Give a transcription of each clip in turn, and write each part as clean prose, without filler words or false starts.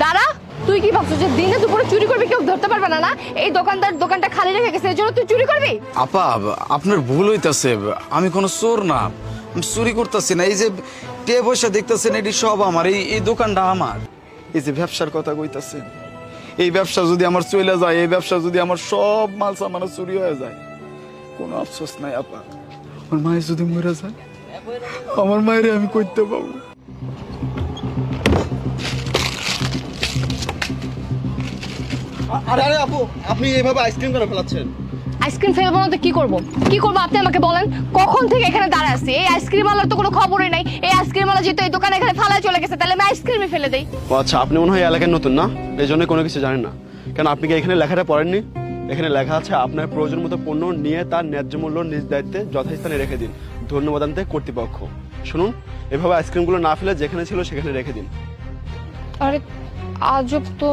দাঁড়া, তুই কি ভাবছিস যে দিনে দুপুরে চুরি করবি কেউ ধরতে পারবে না? না, এই দোকানদার দোকানটা খালি রেখে গেছে এই জন্য তুই চুরি করবি? আপা আপনার ভুল হইতাছে, আমি কোনো চোর না, আমি চুরি করতেছি না। এই যে টিয়া পয়সা দেখতেছেন এটি সব আমার, এই দোকানটা আমার। এই যে ব্যবসার কথা কইতাছেন, এই ব্যবসা যদি আমার চলে যায়, এই ব্যবসা যদি আমার সব মাল সামান চুরি হয়ে যায়, কোনো আফসোস নাই আপা। আমার মায়ের যদি মরে যায়, আমার মায়ের আমি কইতে পাবো। আরে আরে আপু, আপনি এইভাবে আইসক্রিম কেন ফেলাচ্ছেন? আইসক্রিম ফেলবো না তো কি করবো? কি করবো আপনি আমাকে বলেন? কখন থেকে এখানে দাঁড়ায় আছি, এই আইসক্রিম ওয়ালার তো কোনো খবরই নাই। এই আইসক্রিম ওয়ালা যেহেতু এই দোকানে এখানে ফালায় চলে গেছে, তাহলে আমি আইসক্রিমই ফেলে দেই। ও আচ্ছা, আপনি মনে হয় এই এলাকায় নতুন না, এই জন্য কোনো কিছু জানেন না। কেন আপনি কি এখানে লেখাটা পড়েননি? এখানে লেখা আছে আপনার প্রয়োজন মতো পণ্য নিয়ে তার ন্যায্য মূল্য নিজ দায়িত্বে যথাস্থানে রেখে দিন, ধন্যবাদ আনতে কর্তৃপক্ষ। শুনুন, এভাবে আইসক্রিমগুলো না ফেলে যেখানে ছিল সেখানে রেখে দিন। আরে আজব তো,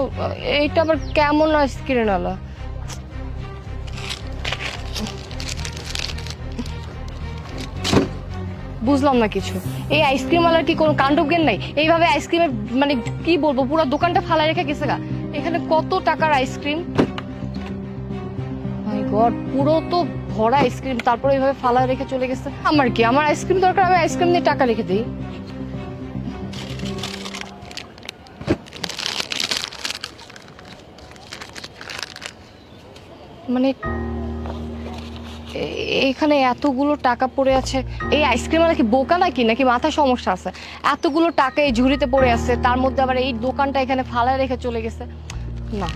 এইটা আবার কেমন আইসক্রিম ওয়ালা? বুঝলাম না কিছু। এই আইসক্রিম ওয়ালার কি কোনো কাণ্ডজ্ঞান নাই? এইভাবে আইসক্রিমের মানে কি বলবো, পুরো দোকানটা ফালায় রেখে গেছে গা। এখানে কত টাকার আইসক্রিম, মাই গড, পুরো তো ভরা আইসক্রিম, তারপরে এইভাবে ফালায় রেখে চলে গেছে। আমার কি, আমার আইসক্রিম দরকার, আমি আইসক্রিম দিয়ে টাকা রেখে দিই। মানে এখানে এতগুলো টাকা পড়ে আছে, এই আইসক্রিম কি বোকা নাকি, নাকি মাথায় সমস্যা আছে? এতগুলো টাকা এই ঝুড়িতে পড়ে আছে, তার মধ্যে আবার এই দোকানটা এখানে ফালায় রেখে চলে গেছে। না,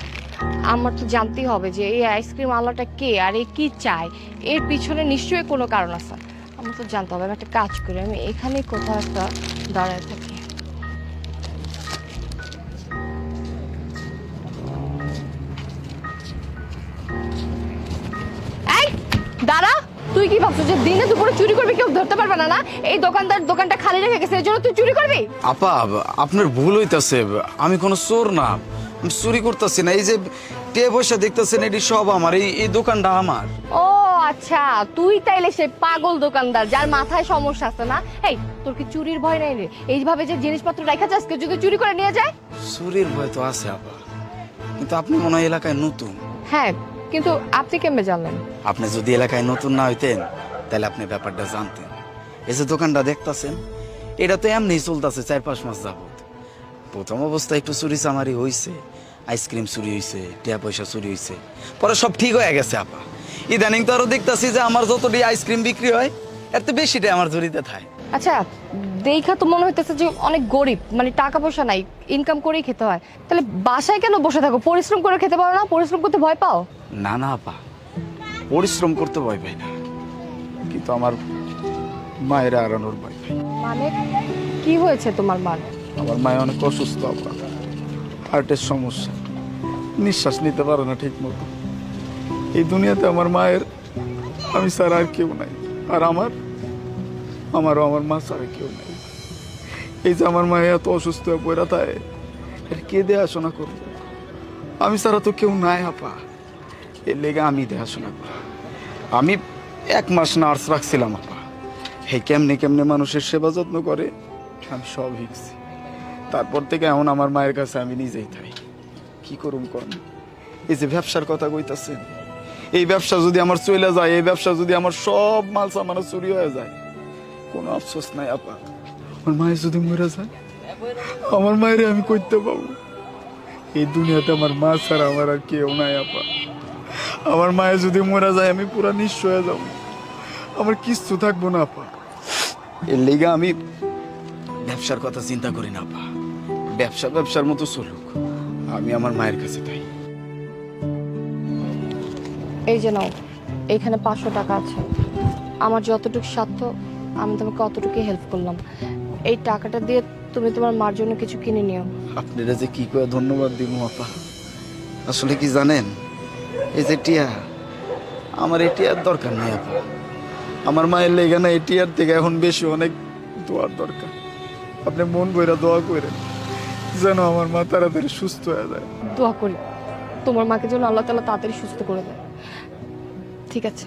আমার তো জানতেই হবে যে এই আইসক্রিম আলাটা কে আর এ কি চায়। এর পিছনে নিশ্চয়ই কোনো কারণ আছে, আমার তো জানতে হবে। আমি একটা কাজ করি, আমি এখানেই কোথাও একটা দাঁড়ায় থাকি। এই দাঁড়া, তুই কি ভাবছিস যে দিনে দুপুরে চুরি করবি কেউ ধরতে পারবে না? না, এই দোকানদার দোকানটা খালি রেখে গেছে এই জন্য তুই চুরি করবি? আপা আপনার ভুল হইতাছে, আমি কোনো চোর না, আমি চুরি করতেছি না। এই যে টিয়া পয়সা দেখতেছেন এটি সব আমার, এই দোকানটা আমার। ও আচ্ছা, তুই তাইলে সেই পাগল দোকানদার যার মাথায় সমস্যা আছে না? এই, তোর কি চুরির ভয় নাই রে? এইভাবে যে জিনিসপত্র রাখা যাস, কেউ যদি চুরি করে নিয়ে যায়? চুরির ভয় তো আছে আপা, কিন্তু আপনি মনে হয় এলাকায় নতুন। হ্যাঁ, কিন্তু আপনি কেমনে জানলেন? আপনি যদি এলাকায় নতুন না হইতেন তাহলে আপনি ব্যাপারটা জানতেন। এই যে দোকানটা দেখতাছেন, এটা তো এমনি চলতেছে 4-5 মাস যাবত। প্রথম অবস্থায় একটু চুরি চামারি হইছে, আইসক্রিম চুরি হইছে, টিয়া পয়সা চুরি হইছে, পরে সব ঠিক হয়ে গেছে আপা। ইদানিং তো আরো দেখতাছি যে আমার যতটি আইসক্রিম বিক্রি হয় এর তো বেশিটাই আমার ঝুড়িতে থাকে। আচ্ছা, দেখা তো মনে হইতেছে যে অনেক গরিব, মানে টাকা পয়সা নাই, ইনকাম করেই খেতে হয়। তাহলে বাসায় কেন বসে থাকো? পরিশ্রম করে খেতে পারো না? পরিশ্রম করতে ভয় পাও? না না আপা, পরিশ্রম করতে ভয় পাই না, কিন্তু আমার মায়ের হারানোর ভয় পাই। মানে কি হয়েছে তোমার মার? আমার মায়ের অনেক অসুস্থ আপা, হার্টের সমস্যা, নিঃশ্বাস নিতে পারে না ঠিক মতো। এই দুনিয়াতে আমার মায়ের আমি ছাড়া আর কেউ নাই, আর আমারও আমার মা ছাড়া কেউ নাই। এই যে আমার মায়ের এত অসুস্থ হয়ে পড়া তাই এর কে দেখাশোনা করবো? আমি ছাড়া তো কেউ নাই আপা, এর লেগে আমি দেখাশোনা করি। আমি 1 মাস নার্স রাখছিলাম আপা, হে কেমনে কেমনে মানুষের সেবা যত্ন করে আমি সব শিখছি। তারপর থেকে এখন আমার মায়ের কাছে আমি নিজেই থাই। কি করুম কর্ম, এই যে ব্যবসার কথা কইতাছেন, এই ব্যবসা যদি আমার চলে যায়, এই ব্যবসা যদি আমার সব মাল সামান চুরি হয়ে যায়, কোনো আফসোস নাই আপা। আমার মায়ের যদি মরে যায়, আমার মায়ের আমি কইতে পাবো এই দুনিয়াতে আমার মা ছাড়া আমার আর কেউ নাই আপা। আমার মায়ের যদি মরে যায় আমি পুরা নিঃস্ব হয়ে যাব, আমার কিচ্ছু থাকবো না আপা। এর লেগে আমি ব্যবসার কথা চিন্তা করি না আপা, ব্যবসার মতো চলুক, আমি আমার মায়ের কাছে তাই। এই যে নাও, এইখানে 500 টাকা আছে। আমার যতটুকু সাধ্য আমি তোমাকে অতটুকুই হেল্প করলাম। এই টাকাটা দিয়ে তুমি তোমার মার জন্য কিছু কিনে নিও। আপনারা যে কি করে ধন্যবাদ দিব আপা, আসলে কি জানেন, এই যে টিয়া, আমার এই টিয়ার দরকার নেই আপা। আমার মায়ের লেগে না এই টিয়ার থেকে এখন বেশি অনেক দোয়ার দরকার। আপনি মন বইরা দোয়া করেন যেন আমার মা তাড়াতাড়ি সুস্থ হয়ে যায়। দোয়া করি তোমার মাকে যেন আল্লাহ তাআলা তাড়াতাড়ি সুস্থ করে দেয়। ঠিক আছে।